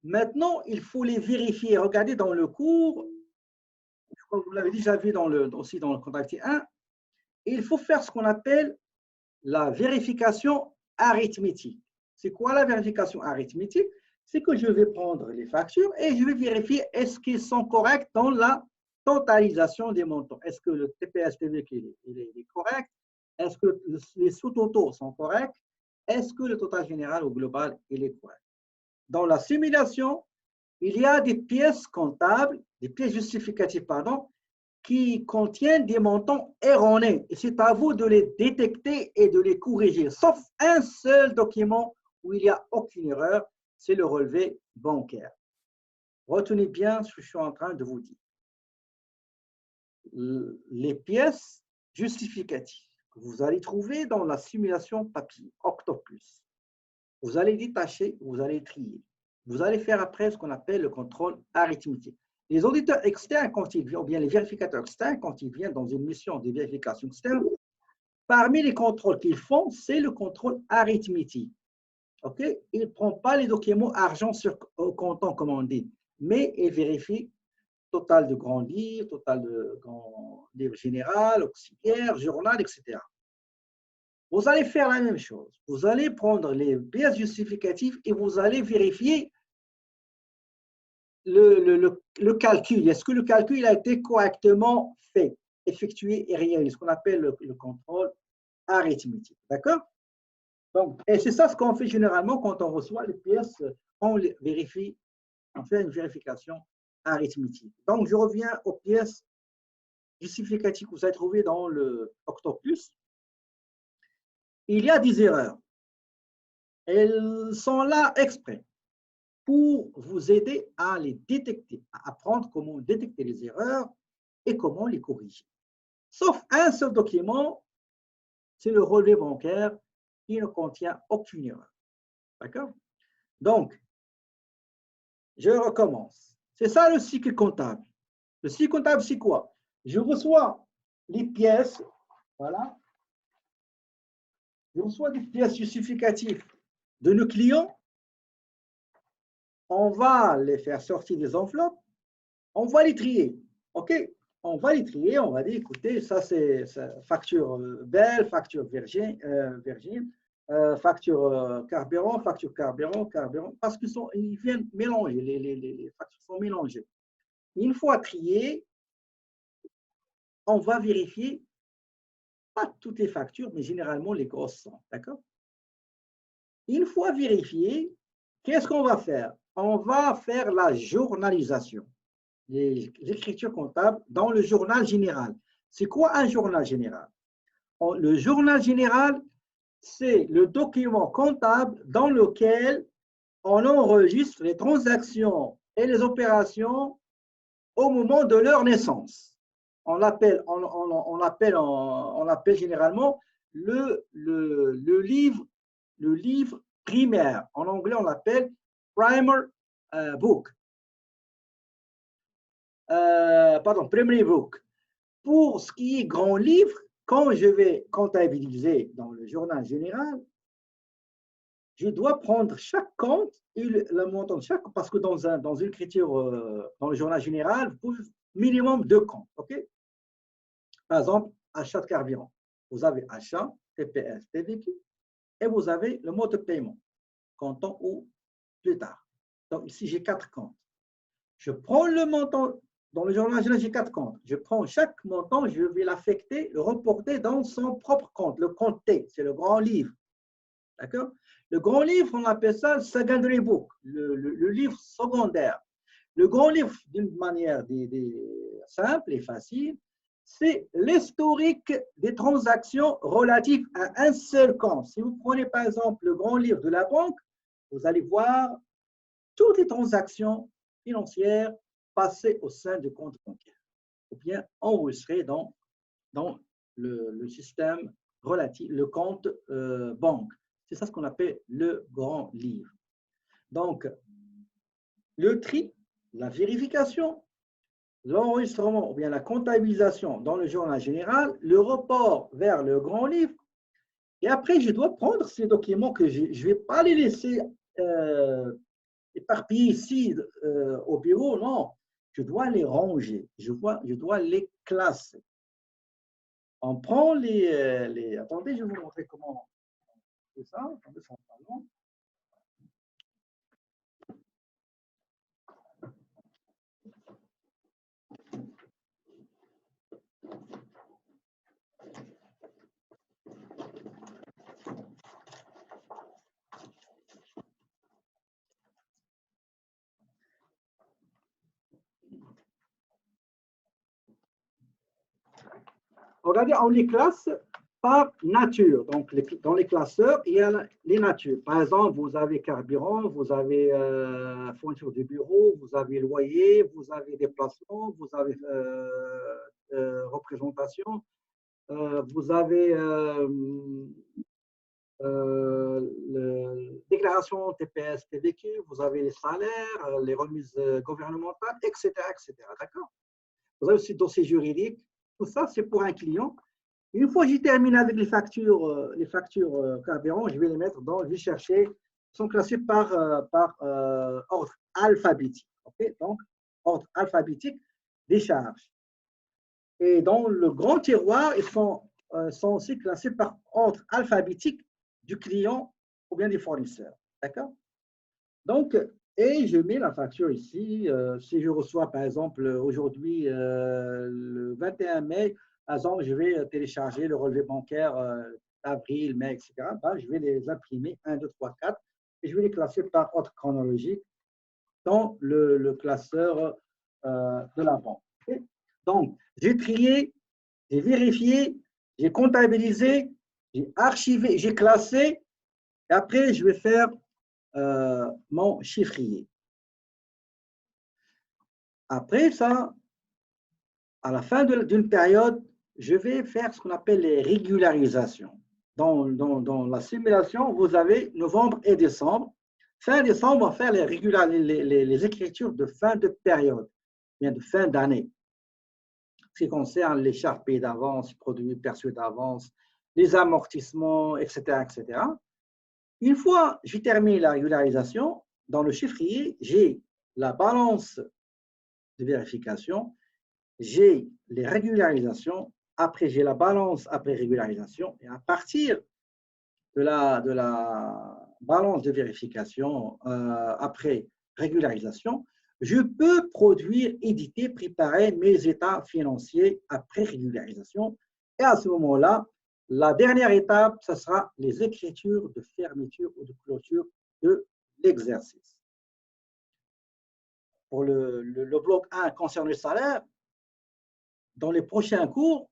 Maintenant, il faut les vérifier. Regardez dans le cours, je crois que vous l'avez déjà vu aussi dans le contacté 1, il faut faire ce qu'on appelle la vérification arithmétique. C'est quoi la vérification arithmétique? C'est que je vais prendre les factures et je vais vérifier est-ce qu'ils sont corrects dans la totalisation des montants. Est-ce que le TPS-TV il est correct? Est-ce que les sous-totaux sont corrects? Est-ce que le total général ou global il est correct? Dans la simulation, il y a des pièces comptables, des pièces justificatives, pardon, qui contiennent des montants erronés. Et c'est à vous de les détecter et de les corriger, sauf un seul document où il n'y a aucune erreur, c'est le relevé bancaire. Retenez bien ce que je suis en train de vous dire. Les pièces justificatives que vous allez trouver dans la simulation papier Octopus, vous allez détacher, vous allez trier. Vous allez faire après ce qu'on appelle le contrôle arithmétique. Les auditeurs externes, quand ils viennent, ou bien les vérificateurs externes, quand ils viennent dans une mission de vérification externe, parmi les contrôles qu'ils font, c'est le contrôle arithmétique. Okay? Il ne prend pas les documents argent sur comptant, comme on dit, mais il vérifie total de grands livres, total de grands livres général, auxiliaires, journal, etc. Vous allez faire la même chose. Vous allez prendre les pièces justificatives et vous allez vérifier le calcul. Est-ce que le calcul a été correctement fait, effectué et réalisé, ce qu'on appelle le contrôle arithmétique. D'accord? Donc, et c'est ça ce qu'on fait généralement quand on reçoit les pièces, on les vérifie, on fait une vérification arithmétique. Donc, je reviens aux pièces justificatives que vous avez trouvées dans le Octopus. Il y a des erreurs. Elles sont là exprès pour vous aider à les détecter, à apprendre comment détecter les erreurs et comment les corriger. Sauf un seul document, c'est le relevé bancaire qui ne contient aucune erreur. D'accord? Donc, je recommence. C'est ça le cycle comptable. Le cycle comptable, c'est quoi? Je reçois les pièces, voilà. Je reçois des pièces justificatives de nos clients. On va les faire sortir des enveloppes. On va les trier. OK? On va les trier. On va dire, écoutez, ça c'est facture belle, facture virgin, facture carburant, parce qu'ils viennent mélanger, les factures sont mélangées. Une fois triées, on va vérifier, pas toutes les factures, mais généralement les grosses sont, d'accord? Une fois vérifié, qu'est-ce qu'on va faire? On va faire la journalisation, l'écriture comptable dans le journal général. C'est quoi un journal général? Le journal général, c'est le document comptable dans lequel on enregistre les transactions et les opérations au moment de leur naissance. On l'appelle généralement le livre primaire. En anglais, on l'appelle primer book. Primary book. Pour ce qui est grand livre, quand je vais comptabiliser dans le journal général, je dois prendre chaque compte et le montant de chaque, parce que dans une écriture, dans le journal général, vous pouvez minimum 2 comptes. OK? Par exemple, achat de carburant. Vous avez achat, TPS, TVQ, et vous avez le mode de paiement, comptant ou plus tard. Donc ici, j'ai 4 comptes. Je prends le montant, dans le journal général, j'ai 4 comptes. Je prends chaque montant, je vais l'affecter, le reporter dans son propre compte, le compte T, c'est le grand livre. D'accord? Le grand livre, on appelle ça le secondary book, le livre secondaire. Le grand livre, d'une manière simple et facile, c'est l'historique des transactions relatives à un seul compte. Si vous prenez par exemple le grand livre de la banque, vous allez voir toutes les transactions financières passées au sein du compte bancaire, ou bien enregistrées dans le système relatif, le compte banque. C'est ça ce qu'on appelle le grand livre. Donc, le tri, la vérification, l'enregistrement ou bien la comptabilisation dans le journal général, le report vers le grand livre. Et après, je dois prendre ces documents que je ne vais pas les laisser éparpillés ici au bureau, non. Je dois les ranger, je dois les classer. On prend les... Attendez, je vais vous montrer comment on fait ça. Attendez, ça va pas long. Regardez, on les classe par nature. Donc, dans les classeurs, il y a les natures. Par exemple, vous avez carburant, vous avez fourniture de bureau, vous avez loyer, vous avez déplacement, vous avez représentation, vous avez déclaration TPS, TVQ, vous avez les salaires, les remises gouvernementales, etc., etc. D'accord? Vous avez aussi le dossier juridique. Tout ça, c'est pour un client. Une fois que j'ai terminé avec les factures carburant, je vais les mettre dans, je vais chercher, ils sont classés par ordre alphabétique. Okay? Donc, ordre alphabétique des charges. Et dans le grand tiroir, ils sont aussi classés par ordre alphabétique du client ou bien des fournisseurs. D'accord? Donc, et je mets la facture ici. Si je reçois, par exemple, aujourd'hui, le 21 mai, par exemple, je vais télécharger le relevé bancaire d'avril, mai, etc. Ben, je vais les imprimer 1, 2, 3, 4 et je vais les classer par ordre chronologique dans le classeur de la banque. Okay? Donc, j'ai trié, j'ai vérifié, j'ai comptabilisé, j'ai archivé, j'ai classé et après, je vais faire mon chiffrier. Après ça, à la fin d'une période, je vais faire ce qu'on appelle les régularisations. Dans la simulation, vous avez novembre et décembre. Fin décembre, on va faire les écritures de fin de période, bien de fin d'année. Ce qui concerne les charges payées d'avance, les produits perçus d'avance, les amortissements, etc., etc. Une fois que j'ai terminé la régularisation, dans le chiffrier, j'ai la balance de vérification, j'ai les régularisations, après j'ai la balance après régularisation, et à partir de la balance de vérification après régularisation, je peux produire, éditer, préparer mes états financiers après régularisation. Et à ce moment-là, la dernière étape, ce sera les écritures de fermeture ou de clôture de l'exercice. Pour le bloc 1 concernant le salaire, dans les prochains cours,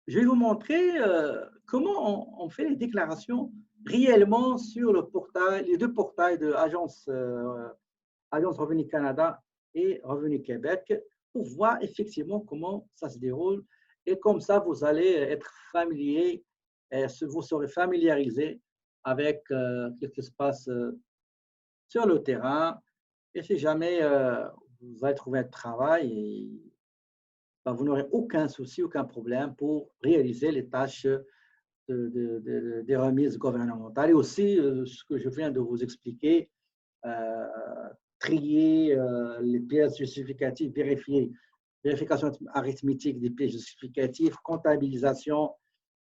je vais vous montrer comment on fait les déclarations réellement sur le portail, les deux portails de Agence Revenu Canada et Revenu Québec pour voir effectivement comment ça se déroule. Et comme ça, vous allez être familier, vous serez familiarisé avec ce qui se passe sur le terrain. Et si jamais vous allez trouver un travail, ben, vous n'aurez aucun souci, aucun problème pour réaliser les tâches des remises gouvernementales. Et aussi, ce que je viens de vous expliquer, trier les pièces justificatives, vérification arithmétique des pièces justificatives, comptabilisation,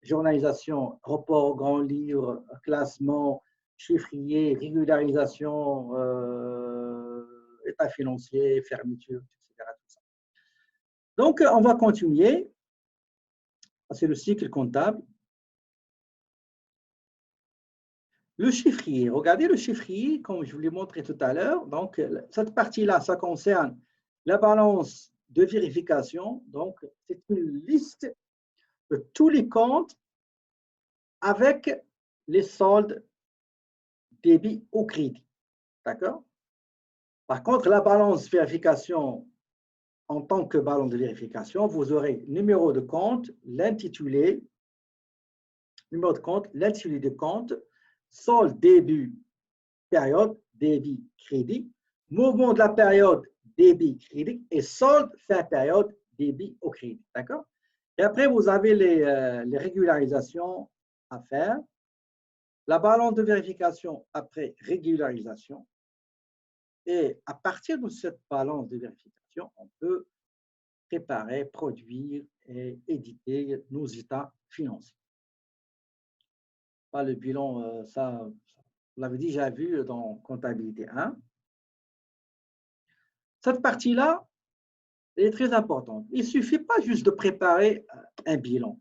journalisation, report au grand livre, classement, chiffrier, régularisation, état financier, fermeture, etc. Donc, on va continuer. C'est le cycle comptable. Le chiffrier, regardez le chiffrier, comme je vous l'ai montré tout à l'heure. Donc, cette partie-là, ça concerne la balance de vérification. Donc, c'est une liste de tous les comptes avec les soldes débit ou crédit. D'accord? Par contre, la balance de vérification, en tant que balance de vérification, vous aurez numéro de compte, l'intitulé, numéro de compte, l'intitulé de compte, solde début, période, débit, crédit, mouvement de la période, débit, crédit, et solde, fin période, débit au crédit. D'accord? Et après, vous avez les régularisations à faire, la balance de vérification après régularisation. Et à partir de cette balance de vérification, on peut préparer, produire et éditer nos états financiers. Le bilan, ça, vous l'avez déjà vu dans comptabilité 1. Cette partie-là est très importante. Il ne suffit pas juste de préparer un bilan.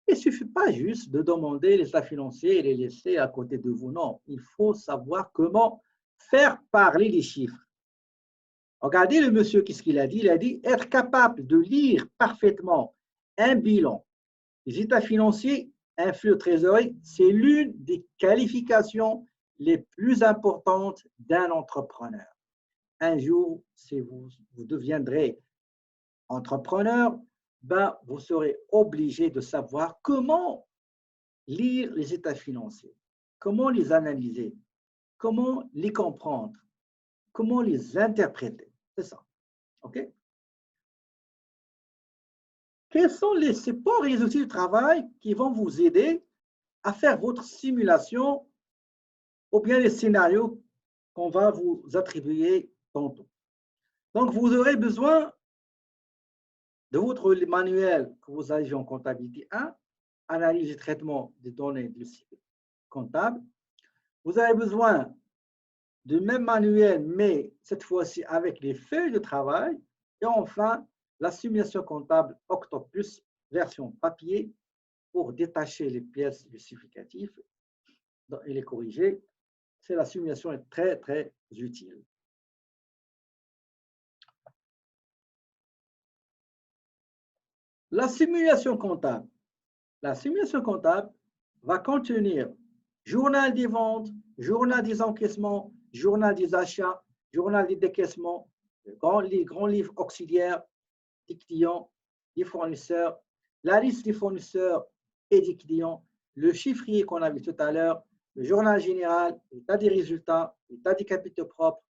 Il ne suffit pas juste de demander les états financiers et les laisser à côté de vous. Non, il faut savoir comment faire parler les chiffres. Regardez le monsieur, qu'est-ce qu'il a dit? Il a dit être capable de lire parfaitement un bilan, les états financiers, un flux de trésorerie, c'est l'une des qualifications les plus importantes d'un entrepreneur. Un jour, si vous deviendrez entrepreneur, ben, vous serez obligé de savoir comment lire les états financiers. comment les analyser, comment les comprendre, comment les interpréter. C'est ça. OK? Quels sont les supports et les outils de travail qui vont vous aider à faire votre simulation ou bien les scénarios qu'on va vous attribuer tantôt. Donc, vous aurez besoin de votre manuel que vous avez en comptabilité 1, analyse et traitement des données du cycle comptable. Vous avez besoin du même manuel, mais cette fois-ci avec les feuilles de travail. Et enfin, la simulation comptable Octopus, version papier, pour détacher les pièces justificatives et les corriger. La simulation est très, très utile. La simulation comptable. La simulation comptable va contenir journal des ventes, journal des encaissements, journal des achats, journal des décaissements, les grands livres auxiliaires des clients, des fournisseurs, la liste des fournisseurs et des clients, le chiffrier qu'on a vu tout à l'heure, le journal général, l'état des résultats, l'état des capitaux propres,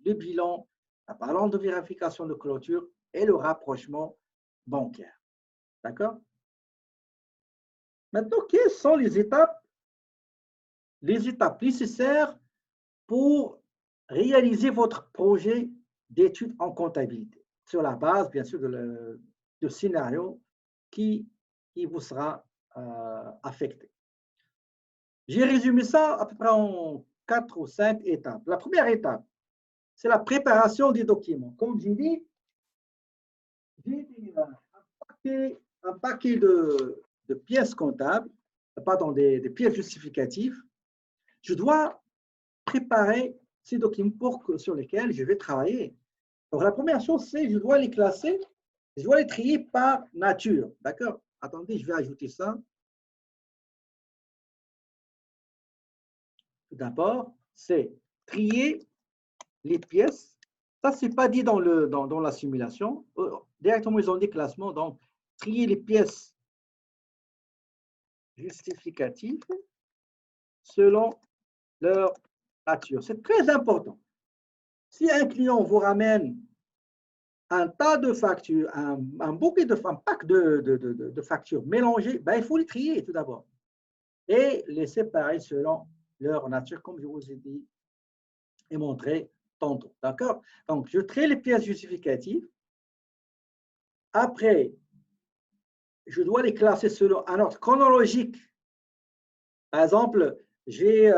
le bilan, la balance de vérification de clôture et le rapprochement bancaire. D'accord? Maintenant, quelles sont les étapes nécessaires pour réaliser votre projet d'études en comptabilité, sur la base, bien sûr, de scénario qui vous sera affecté. J'ai résumé ça à peu près en 4 ou 5 étapes. La première étape, c'est la préparation des documents. Comme j'ai dit, j'ai un paquet de pièces comptables, pardon, des pièces justificatives. Je dois préparer ces documents sur lesquels je vais travailler. Donc, la première chose, c'est que je dois les classer, je dois les trier par nature. D'accord? Attendez, je vais ajouter ça. Tout d'abord, c'est trier les pièces. Ça, ce n'est pas dit dans la simulation. Directement, ils ont dit classement. Donc, trier les pièces justificatives selon leur nature. C'est très important. Si un client vous ramène un tas de factures, un pack de factures mélangées, ben, il faut les trier tout d'abord et les séparer selon leur nature, comme je vous ai dit et montré tantôt. D'accord? Donc, je trie les pièces justificatives. Après, je dois les classer selon un ordre chronologique. Par exemple, j'ai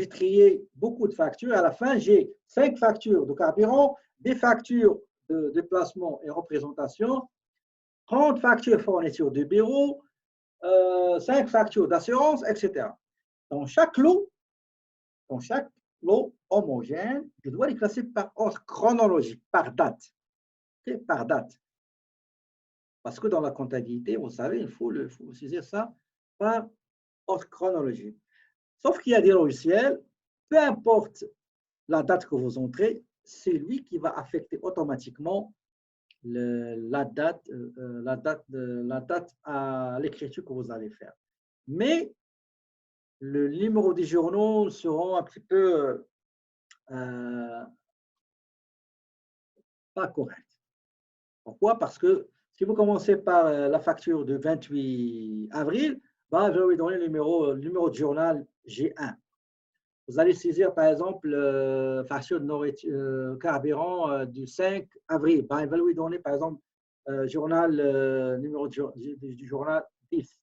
trié beaucoup de factures. À la fin, j'ai 5 factures de carburant, des factures de déplacement et représentation, 30 factures fourniture de bureau, 5 factures d'assurance, etc. Dans chaque lot homogène, je dois les classer par ordre chronologique, par date. Okay? Par date. Parce que dans la comptabilité, vous savez, il faut saisir ça par ordre chronologique. Sauf qu'il y a des logiciels, peu importe la date que vous entrez, c'est lui qui va affecter automatiquement la date à l'écriture que vous allez faire. Mais le numéro des journaux seront un petit peu pas corrects. Pourquoi? Parce que si vous commencez par la facture de 28 avril, ben, je vais vous donner le numéro de journal G1. Vous allez saisir, par exemple, facture de carburant du 5 avril. Ben, il va lui donner, par exemple, numéro du journal 10.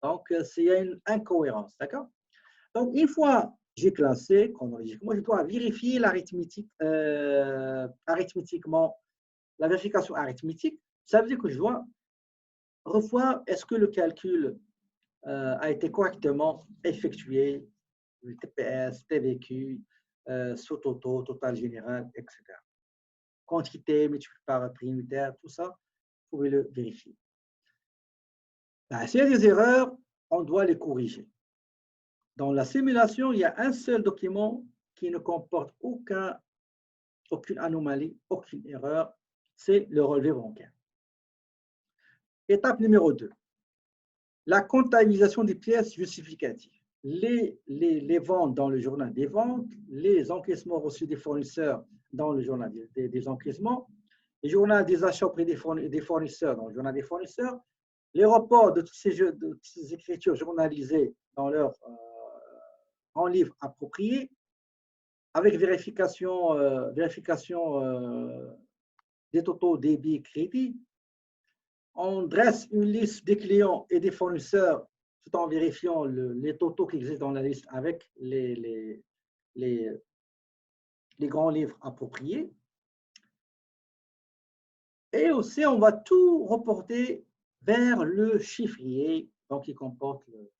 Donc, il y a une incohérence. D'accord? Donc, une fois j'ai classé chronologiquement, je dois vérifier arithmétiquement, la vérification arithmétique. Ça veut dire que je dois revoir est-ce que le calcul a été correctement effectué, le TPS, TVQ, sous-toto, total général, etc. Quantité multipliée par prix unitaire, tout ça, vous pouvez le vérifier. Ben, s'il y a des erreurs, on doit les corriger. Dans la simulation, il y a un seul document qui ne comporte aucune anomalie, aucune erreur, c'est le relevé bancaire. Étape numéro 2, la comptabilisation des pièces justificatives. les ventes dans le journal des ventes, les encaissements reçus des fournisseurs dans le journal des encaissements, le journal des achats auprès des fournisseurs dans le journal des fournisseurs, les reports de toutes ces écritures journalisées dans leur en livre approprié, avec vérification des totaux débit crédit. On dresse une liste des clients et des fournisseurs tout en vérifiant les totaux qui existent dans la liste avec les grands livres appropriés. Et aussi, on va tout reporter vers le chiffrier, donc qui comporte le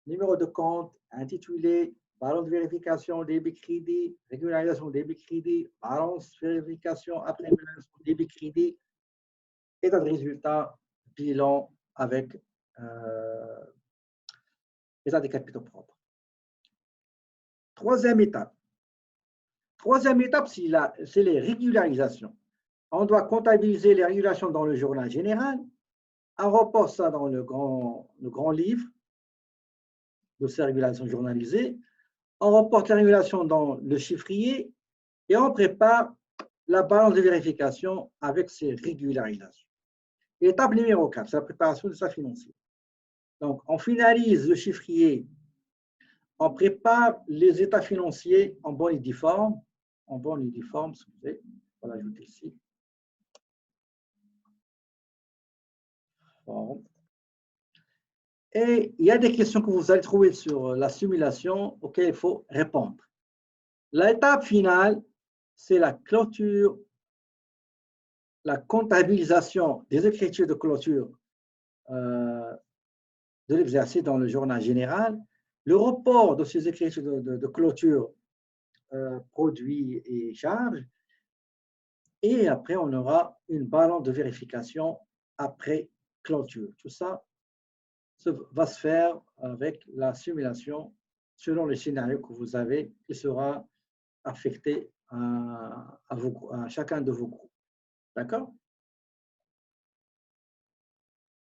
numéro de compte, intitulé, balance de vérification débit-crédit, régularisation débit-crédit, balance vérification après régularisation débit-crédit, état de résultat, bilan avec état des capitaux propres. Troisième étape, c'est les régularisations. On doit comptabiliser les régulations dans le journal général. On reporte ça dans le grand livre de ces régulations journalisées. On reporte les régulations dans le chiffrier et on prépare la balance de vérification avec ces régularisations. Étape numéro 4, c'est la préparation de sa financier. Donc, on finalise le chiffrier, on prépare les états financiers en bonne et due forme. En bonne et due forme, excusez, on va l'ajouter ici. Bon. Et il y a des questions que vous allez trouver sur la simulation auxquelles il faut répondre. L'étape finale, c'est la clôture, la comptabilisation des écritures de clôture de l'exercice dans le journal général, le report de ces écritures de clôture produits et charges, et après on aura une balance de vérification après clôture. Tout ça va se faire avec la simulation selon les scénarios que vous avez qui sera affecté à chacun de vos groupes. D'accord?